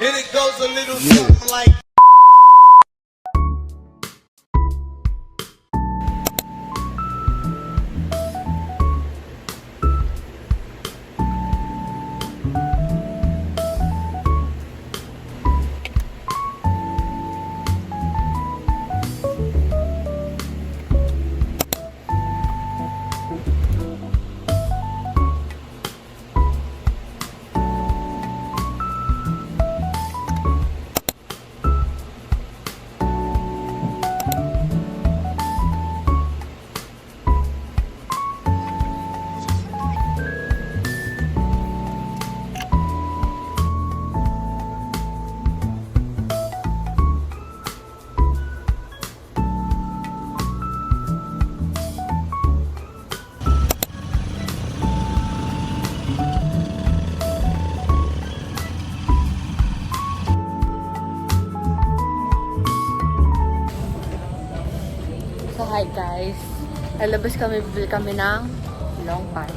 And it goes a little something like. So hi guys, lalabas kami, bibili kami ng long pad.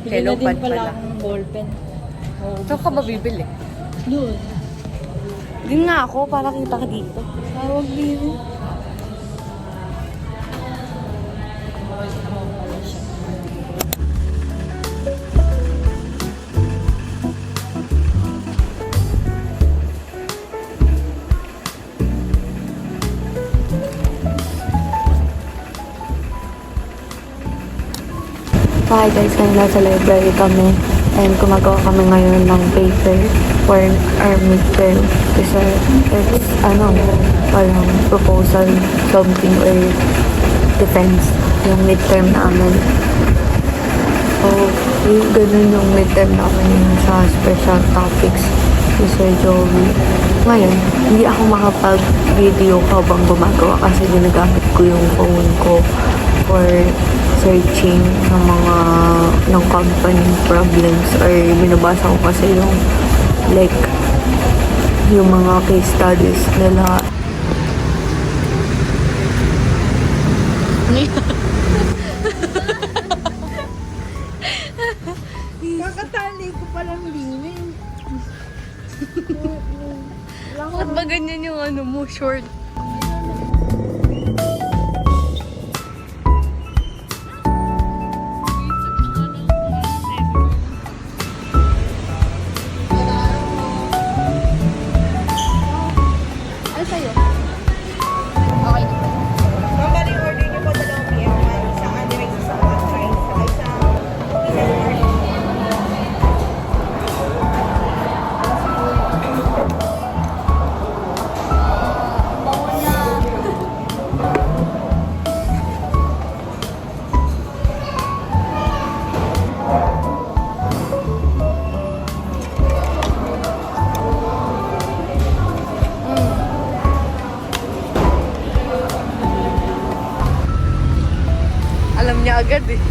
Bili na din pala akong ballpen. Saan ka ba bibili? Doon. Din nga ako, para kita ka dito. Tawag din. Boys naman pala siya. So hi guys, ngayon nasa library kami and gumagawa kami ngayon ng paper for our midterm kasi it's parang proposal something or defense yung midterm namin. So yung ganun yung midterm namin sa special topics ni Sir Joey. Ngayon, hindi ako makapag-video habang gumagawa kasi ginagamit ko yung phone ko for searching ng mga ng company problems or binabasa ko kasi yung like yung mga case studies nila. Kakatali ko palang liwin. Bakit ba ganyan yung mo, short? Normally order niyo po 2 PM. Isang underage, isang authorized, saka isang Alam niya agad eh.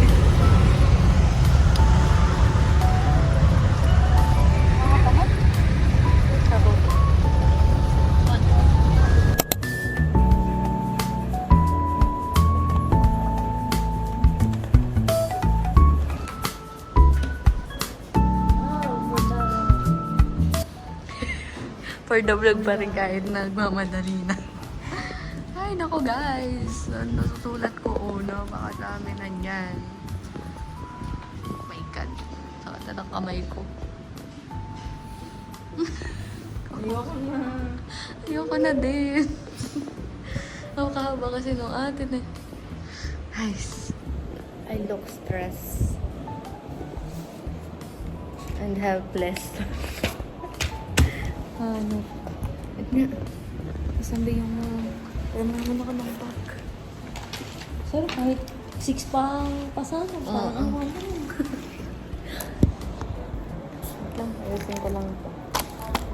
For the vlog pa rin kahit nagmamadali na. Ay, nako guys. Nasusulat ko una. Baka dami na yan. Oh my God. Sakit na ng kamay ko. Ayoko na. Ayoko na din. Ang kahaba kasi nung atin eh. Guys, I look stressed. And helpless. Ano? Wait nga. Sabi yung naman ako ng bag. Sir, kahit 6 pang pasang, parang ang mga Wait lang, ayusin ko lang ito.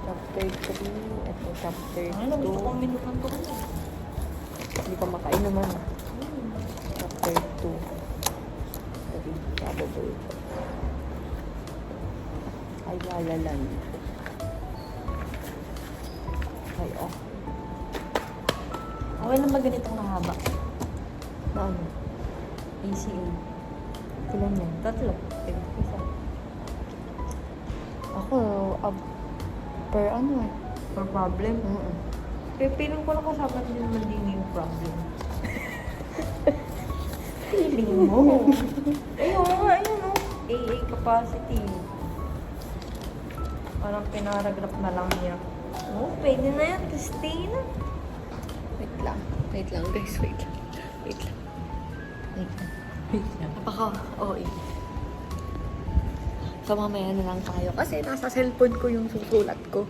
Chapter 3, ito chapter 2. ano, gusto kong minukan to ko. Hindi ka makain naman. Chapter 2. Sabi, probable. Ay, lalalan. Ay, oh. Okay lang ba ganitong mahaba? Na ano? ACA. Ilan yan? 3. Isa. Ako, per ano eh. For problem. Mm-mm. Pero feeling ko nakasama din naman din yung problem. Feeling mo. Ayun o. AA capacity. Parang pinaragraph na lang niya. Oh, pwede na yan. Stay na. Wait lang. Wait lang guys, wait lang. Wait lang. Wait lang. Wait lang. Napaka-OA. So mamaya na lang tayo kasi nasa cellphone ko yung susulat ko.